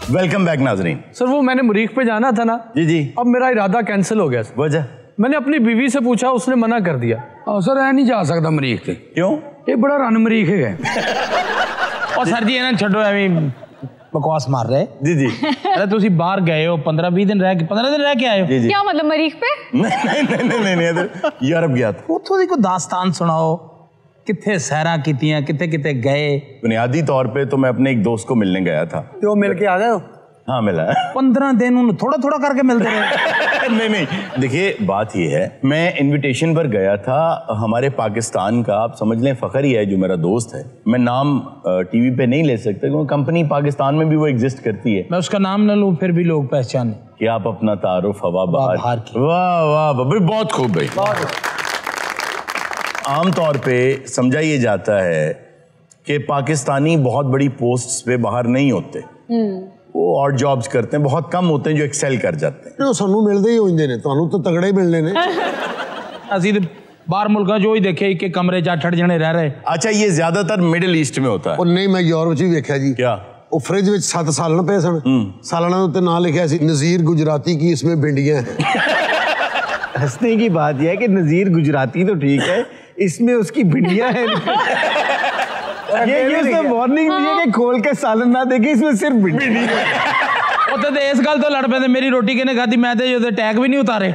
Welcome back नाजरीन। Sir वो मैंने मुरीख पे जाना था ना जी जी। अब मेरा इरादा कैंसिल हो गया। वजह? मैंने अपनी बीवी से पूछा, उसने मना कर दिया। सर ऐ नहीं जा सकता मरीख से। क्यों? ये बड़ा रन मरीख है। और सर जी ना छो बकवास मार रहे। जी जी। अरे तुसी बाहर गए हो 15-20 दिन रह के 15 दिन रह के आए हो। जी जी। क्या मतलब मरीख पे? नहीं यूरोप गया था। उतो दी को दास्तान सुनाओ, किथे सैरा कीतियां, किथे किथे गए। बुनियादी तौर पे तो मैं अपने एक दोस्त को मिलने गया था। तो मिल के आ गए हो? हाँ मिला है। 15 दिन उन्हें थोड़ा थोड़ा करके मिलते रहे। नहीं देखिए बात ये है, मैं इनविटेशन पर गया था हमारे पाकिस्तान का, आप समझ लें फखर ही है जो मेरा दोस्त है। मैं नाम टीवी पे नहीं ले सकता क्योंकि कंपनी पाकिस्तान में भी वो एग्जिस्ट करती है। मैं उसका नाम न लूं फिर भी लोग पहचाने कि आप अपना तारुफ हवा बाहर की। वाह वाह भाई बहुत खूब भाई। आमतौर पे समझा ये जाता है कि पाकिस्तानी बहुत बड़ी पोस्ट्स पे बाहर नहीं होते, वो और जॉब्स करते हैं, बहुत कम होते हैं जो एक्सेल कर जाते हैं। सानू मिलते ही होंगे ने, तानू तो तगड़े ही मिलने ने। असि तो बाहर मुल्का जो ही देखे कि कमरे 8 जने रह रहे। अच्छा ये ज्यादातर मिडिल ईस्ट में होता है। और नहीं मैं यूरोप भी देखा जी। क्या? वो फ्रिज में 7 सालन पे सन, सालना उत्ते ना लिखा सी नजीर गुजराती की इसमें भिंडियां हैं। हंसने की बात यह है कि नजीर गुजराती तो ठीक है, इसमें उसकी भिंडियां हैं। ये उसने वार्निंग दी है कि खोल के सालन ना देखे, इसमें सिर्फ भिंडी। तो इस गल तो लड़ पे मेरी रोटी किने खाती, मैं तो टैग भी नहीं उतारे।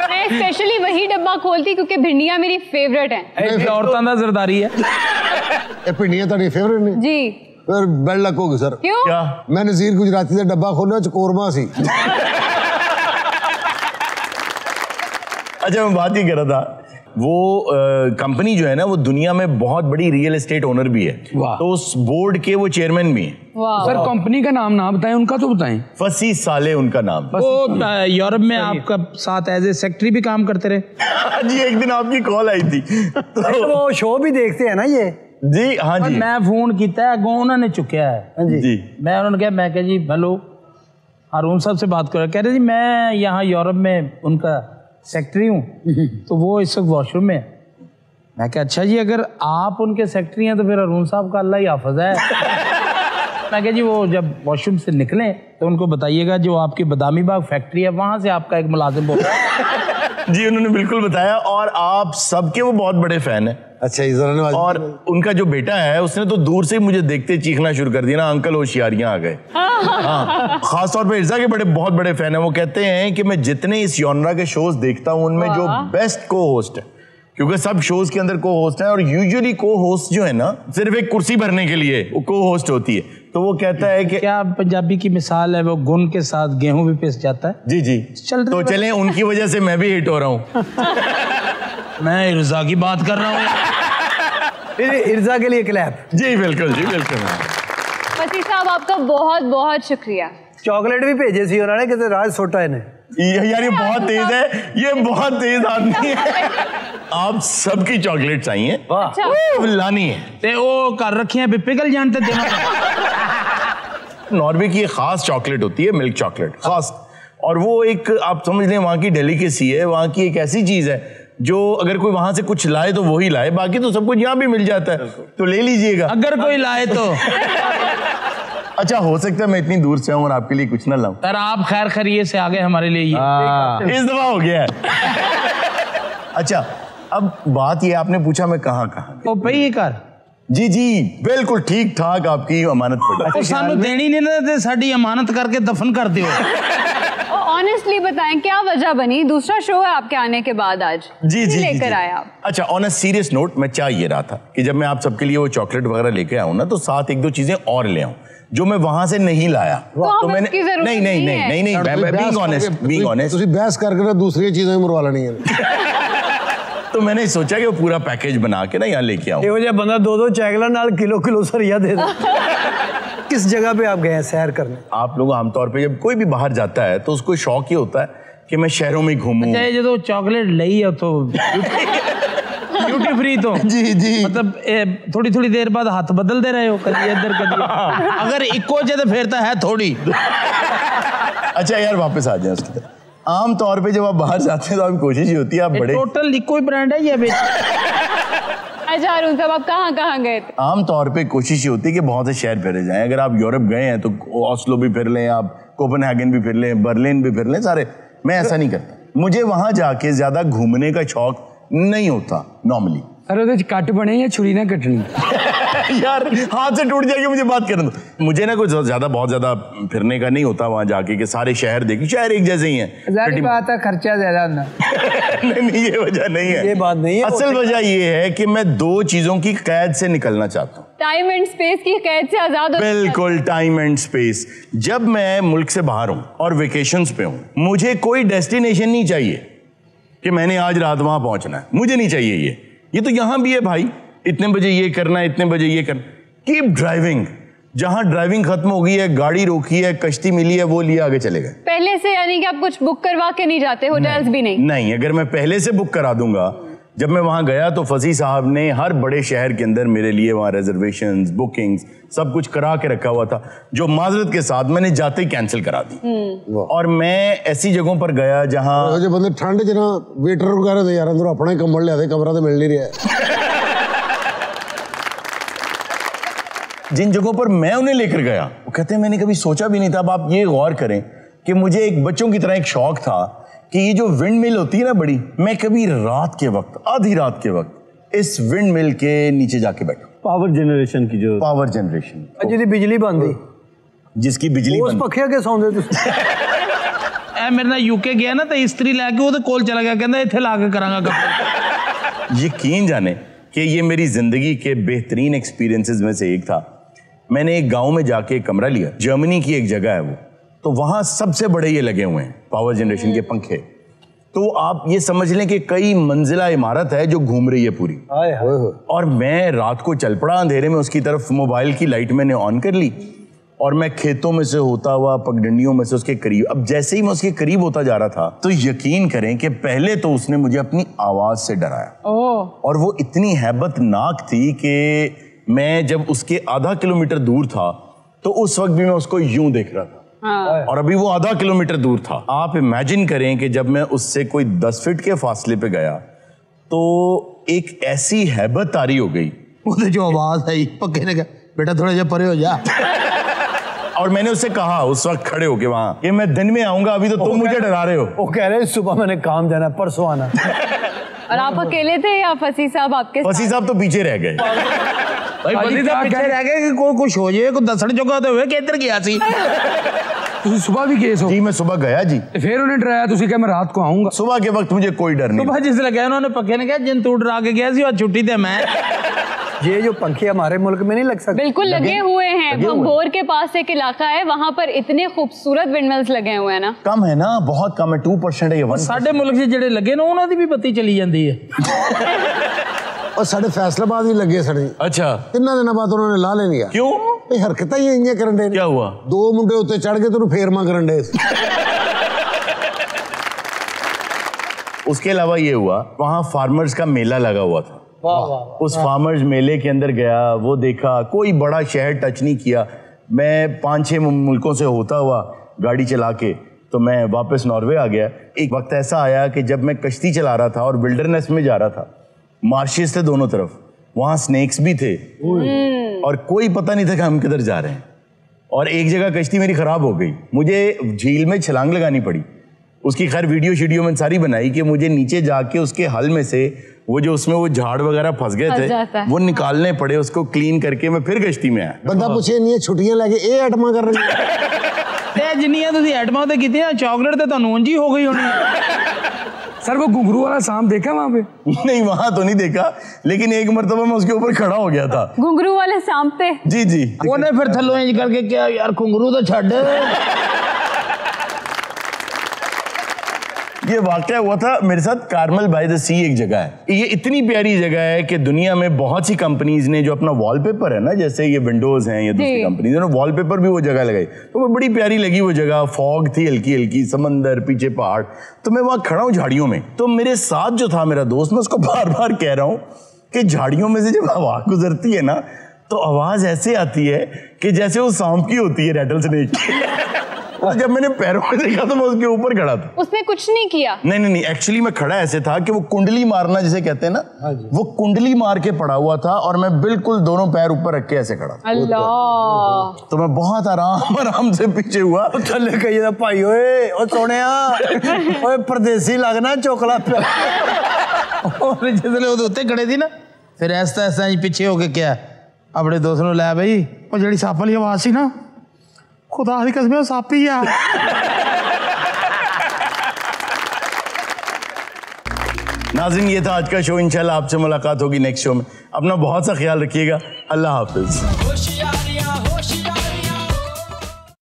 मैं स्पेशली वही डब्बा खोलती क्योंकि भिंडियां मेरी फेवरेट हैं। औरतां दा जरदारी है। ये भिंडियां ताड़ी फेवरेट ने जी। फिर बेल लगोगे सर। क्यों? क्या? मैं नजीर गुजराती का डब्बा खोलिया चकोरमा सी। अच्छा मैं बात ही कर रहा था, वो कंपनी जो है ना वो दुनिया में बहुत बड़ी रियल एस्टेट ओनर भी है, तो उस बोर्ड के वो चेयरमैन भी हैं। सर कंपनी का नाम ना बताएं, उनका तो बताएं। फसी साले उनका नाम। वो यूरोप में आपका साथ एज ए सेक्रेटरी भी काम करते रहे। जी एक दिन आपकी कॉल आई थी तो वो शो भी देखते हैं ना ये? जी हाँ जी। मैं फोन किया है, अगों उन्होंने चुकया है जी। मैं उन्होंने कहा, मैं जी हेलो हारून साहब से बात कर रहा, कह रहे जी मैं यहाँ यूरोप में उनका सेक्रेटरी हूँ, तो वो इस वक्त वॉशरूम में है। मैं क्या अच्छा जी अगर आप उनके सेक्रेटरी हैं तो फिर अरुण साहब का अल्लाह ही हाफिज है। मैं क्या जी वो जब वॉशरूम से निकलें तो उनको बताइएगा जो आपकी बदामी बाग फैक्ट्री है वहाँ से आपका एक मुलाजिम बोल रहा है। जी उन्होंने बिल्कुल बताया, और आप सबके वो बहुत बड़े फैन हैं। अच्छा इजरा और उनका जो बेटा है उसने तो दूर से मुझे देखते चीखना शुरू कर दिया ना, अंकल होशियारियां आ गए। हाँ खास तौर पे इर्जा के बहुत बड़े फैन है। वो कहते हैं कि मैं जितने इस जॉनरा के शोज देखता हूं उनमें जो बेस्ट को होस्ट है, क्योंकि सब शोज के अंदर को होस्ट है और यूजुअली को होस्ट जो है ना सिर्फ एक कुर्सी भरने के लिए को होस्ट होती है, तो वो कहता है कि क्या पंजाबी की मिसाल है वो गुन के साथ गेहूं भी पिस जाता है। जी जी तो चलें उनकी वजह से मैं भी हिट हो रहा हूँ। मैं इर्जा की बात कर रहा हूँ। इर्जा के लिए क्लैप। जी बिल्कुल जी बिल्कुल। फसी साहब आपका बहुत बहुत शुक्रिया। चॉकलेट भी भेजे सी उन्होंने कि राज सोटा इन्हें। यार ये बहुत तेज है, ये बहुत तेज आदमी है। आप सबकी चॉकलेट चाहिए? अच्छा। लानी है ते वो कर रखी है पिघल जानते देना। नॉर्वे की एक खास चॉकलेट होती है, मिल्क चॉकलेट खास, और वो एक आप समझ लें वहाँ की डेलिकेसी है, वहाँ की एक ऐसी चीज है जो अगर कोई वहां से कुछ लाए तो वही लाए, बाकी तो सब कुछ यहाँ भी मिल जाता है, तो ले लीजिएगा अगर कोई लाए तो। अच्छा हो सकता है मैं इतनी दूर से आऊं और आपके लिए कुछ ना लाऊं। सर आप खैर खैरियत से आ गए हमारे लिए ये। इस दफा हो गया है। अच्छा अब बात ये आपने पूछा मैं कहाँ तो भाई कर जी जी बिल्कुल ठीक ठाक आपकी अमानत पड़ा। सानू देनी नहीं देते, साड़ी अमानत करके दफन कर दियो। ऑनेस्टली बताएं क्या वजह बनी? दूसरा शो है आपके आने के बाद आज। जी जी लेकर आए आप। अच्छा ऑन अ सीरियस नोट मैं चाह ये रहा था कि जब मैं आप सबके लिए वो चॉकलेट वगैरह लेके आऊं ना तो साथ एक दो चीजें और ले आऊं जो मैं वहां से नहीं लाया। तो मैंने बीइंग ऑनेस्ट ਤੁਸੀਂ ਬਹਿਸ ਕਰਕੇ दूसरी चीजें मरवा लेनी है। तो मैंने सोचा कि वो पूरा पैकेज बना के ना यहाँ लेके आऊं। ये जो बंदा 2-2 चैगला नाल किलो सरिया दे दे। किस जगह पे आप गए हैं सैर करने? आप लोग आमतौर पे जब कोई भी बाहर जाता है तो उसको शौक ये होता है कि मैं शहरों में घूमूं। अच्छा जो चॉकलेट लई है तो ड्यूटी फ्री तो जी जी मतलब थोड़ी थोड़ी देर बाद हाथ बदलते रहे हो, कभी इधर कभी अगर इको जे तो फिर तो है थोड़ी। अच्छा यार वापस आ जाए उसकी तरफ। आम तौर पे जब आप बाहर जाते हैं तो आपकी कोशिश ही होती है आप बड़े टोटल इको ही ब्रांड है ये। अच्छा अरुण साहब, आप कहाँ कहाँ गए थे? आमतौर पे कोशिश ये होती है कि बहुत से शहर फिरे जाएं। अगर आप यूरोप गए हैं तो ऑस्लो भी फिर लें, आप कोपेनहेगन भी फिर लें, बर्लिन भी फिर लें, सारे। मैं ऐसा नहीं करता, मुझे वहां जाके ज्यादा घूमने का शौक नहीं होता नॉर्मली। अरे ਉਹਦੇ ਚ ਕੱਟ बने या छुरी ना कटनी? यार हाथ से टूट जाएगी, मुझे बात करने दो। मुझे ना कुछ ज्यादा बहुत ज्यादा फिरने का नहीं होता वहां जाके कि सारे शहर देखी, शहर एक जैसे ही हैं। जारी बात है, खर्चा ज्यादा होना। नहीं ये वजह नहीं है, ये बात नहीं है। असल वजह ये है कि मैं 2 चीजों की कैद से निकलना चाहता हूँ। टाइम एंड स्पेस की कैद से आजाद हो। बिल्कुल, टाइम एंड स्पेस। जब मैं मुल्क से बाहर हूँ और वेकेशंस पे हूँ, मुझे कोई डेस्टिनेशन नहीं चाहिए कि मैंने आज रात वहां पहुंचना है, मुझे नहीं चाहिए। ये तो यहां भी है भाई, इतने बजे ये करना है, इतने बजे ये करना। कीप ड्राइविंग, जहां ड्राइविंग खत्म हो गई है, गाड़ी रोकी है, कश्ती मिली है, वो लिए आगे चले गए। पहले से यानी कि आप कुछ बुक करवा के नहीं जाते, होटल्स भी नहीं? नहीं, अगर मैं पहले से बुक करा दूंगा। जब मैं वहां गया तो फसी साहब ने हर बड़े शहर के अंदर मेरे लिए वहां रिजर्वेशंस, बुकिंग्स सब कुछ करा के रखा हुआ था, जो माजरत के साथ मैंने जाते ही कैंसिल करा दी। और मैं ऐसी जगहों पर गया जहां जो बंदे ठंड च ना वेटर वगैरह दे यार अंदर अपना ही कंबल लिया, कमरा तो मिल नहीं रहा है। जिन जगहों पर मैं उन्हें लेकर गया, वो कहते हैं मैंने कभी सोचा भी नहीं था। अब आप ये गौर करें कि मुझे एक बच्चों की तरह एक शौक था कि ये जो विंड मिल होती है ना बड़ी, मैं कभी रात के वक्त, आधी रात के वक्त इस विंड मिल के नीचे जाके बैठा। पावर जनरेशन की जो पावर जनरेशन, जिसकी बिजली बंद थी, जिसकी बिजली उस पखे के सौंदे ए मेरे ना यूके गया ना तो इस्त्री लैके वो कोल चला गया, कहता इत्थे ला के करांगा कपड़े। यकीन जाने कि ये मेरी जिंदगी के बेहतरीन एक्सपीरियंसेस में से एक था। मैंने एक गांव में जाके एक कमरा लिया, जर्मनी की एक जगह है वो, तो वहां सबसे बड़े ये लगे हुए हैं पावर जनरेशन के पंखे। तो आप ये समझ लें कि कई मंजिला इमारत है जो घूम रही है पूरी। और मैं रात को चल पड़ा अंधेरे में उसकी तरफ, मोबाइल की लाइट मैंने ऑन कर ली और मैं खेतों में से होता हुआ पगडंडियों में से उसके करीब, अब जैसे ही मैं उसके करीब होता जा रहा था तो यकीन करें कि पहले तो उसने मुझे अपनी आवाज से डराया। और वो इतनी हैबतनाक थी कि मैं जब उसके आधा किलोमीटर दूर था तो उस वक्त भी मैं उसको यूं देख रहा था। और अभी वो आधा किलोमीटर दूर था। आप इमेजिन करें कि जब मैं उससे कोई 10 फीट के फासले पे गया तो एक ऐसी हैबत तारी हो गई। वो जो आवाज आई, पक्के ने कहा बेटा थोड़ा जा परे हो जा। और मैंने उससे कहा उस वक्त खड़े होके वहां कि मैं दिन में आऊंगा, अभी तो तुम मुझे डरा रहे हो। वो कह रहे सुबह मैंने काम जाना, परसों आना। और आप अकेले थे या फसी साहब आपके? फसी साहब तो पीछे रह गए। भाई फसी साहब पीछे रह गए कि कोई कुछ हो जाए, कोई दसण चुका तो हुए किधर गया सी। ਤੁਸੀਂ सुबह भी केस हो? जी मैं सुबह गया जी। फिर उन्हें डराया, ਤੁਸੀਂ कहा मैं रात को आऊंगा? सुबह के वक्त मुझे कोई डर नहीं। सुबह जिसने गया उन्होंने पक्के ने कहा जिन तू डरा के गया सी और छुट्टी थे मैं। ये जो पंखे हमारे मुल्क में नहीं लग सकते? बिल्कुल लगे हुए हैं। भंगोर के पास एक इलाका है, वहां पर इतने खूबसूरत विंडमिल्स लगे हुए हैं ना। कम है ना, बहुत कम है, 2% है ये। साडे मुल्क से जेड़े लगे ना उन्हों दी भी बत्ती चली जाती है। और साढ़े फैसलाबाद भी लगे साड़ी। अच्छा, 3 दिन बाद उन्होंने ला ले लिया। क्यों? हरकत ही इंज करन दे। क्या हुआ? 2 मुंडे उत्ते चढ़ के तेन फेरमा करन दे। उसके अलावा ये हुआ, वहां फार्मर्स का मेला लगा हुआ था। उस फार्मर्स मेले के अंदर गया, वो देखा, कोई बड़ा शहर टच नहीं किया। मैं 5-6 मुल्कों से होता हुआ गाड़ी चला के तो मैं वापस नॉर्वे आ गया। एक वक्त ऐसा आया कि जब मैं कश्ती चला रहा था और विल्डरनेस में जा रहा था, मार्शेस थे दोनों तरफ, वहां स्नेक्स भी थे और कोई पता नहीं था कि हम किधर जा रहे हैं। और एक जगह कश्ती मेरी खराब हो गई, मुझे झील में छलांग लगानी पड़ी। उसकी खैर वीडियो शीडियो में सारी बनाई कि मुझे नीचे जाके उसके हल में से वो जो उसमें वो झाड़ वगैरह फंस गए थे वो निकालने पड़े, उसको क्लीन करके मैं फिर कश्ती में आया। बंदा पूछे नहीं छुट्टियां लगे ये आइटमा कर रहे जिन्नियां तुसीं आइटमां ते कीतियां, चॉकलेट ते तुहानूं ऊंजी हो गई होनी। सर वो घुंघरू वाला सांप देखा वहां पे? नहीं वहां तो नहीं देखा, लेकिन एक मरतबा मैं उसके ऊपर खड़ा हो गया था। घुंघरू वाले सांप पे? जी जी। उन्हें फिर थल्लों इंज करके क्या यार घुंघरू तो छड़। ये वाकया हुआ था मेरे साथ कार्मल बाय द सी एक जगह है। ये इतनी प्यारी जगह है कि दुनिया में बहुत सी कंपनीज ने जो अपना वॉलपेपर है ना, जैसे ये विंडोज हैं या दूसरी कंपनीज ने वॉलपेपर भी वो जगह लगाई, तो वो बड़ी प्यारी लगी वो जगह। फॉग थी हल्की हल्की, समंदर, पीछे पहाड़, तो मैं वहां खड़ा हूँ झाड़ियों में। तो मेरे साथ जो था मेरा दोस्त, मैं उसको बार बार कह रहा हूँ कि झाड़ियों में से जब हवा गुजरती है ना तो आवाज ऐसे आती है कि जैसे वो सांप की होती है, रैटल स्नेक। तो जब मैंने पैरों में देखा तो मैं उसके ऊपर खड़ा था। उसने कुछ नहीं किया? नहीं, एक्चुअली मैं खड़ा ऐसे था कि वो कुंडली मारना जिसे कहते हैं ना, वो कुंडली मार के पड़ा हुआ था और मैं बिल्कुल दोनों पैर ऊपर रख के ऐसे खड़ा था। अल्लाह। तो मैं बहुत आराम से पीछे हुआ। थले कही भाई ओए ओ सोनिया ओए परदेसी लगना चोकला और जिसने वो उत्ते खड़े थी ना, फिर ऐसा ऐसा ही पीछे होके क्या अपने दोस्त ने लै भाई वो जड़ी सप वाली आवाज सी ना, खुदा दी कसम सप ही आ। नाज़रीन, ये था आज का शो। इंशाल्लाह आपसे मुलाकात होगी नेक्स्ट शो में। अपना बहुत सा ख्याल रखिएगा। अल्लाह हाफिज।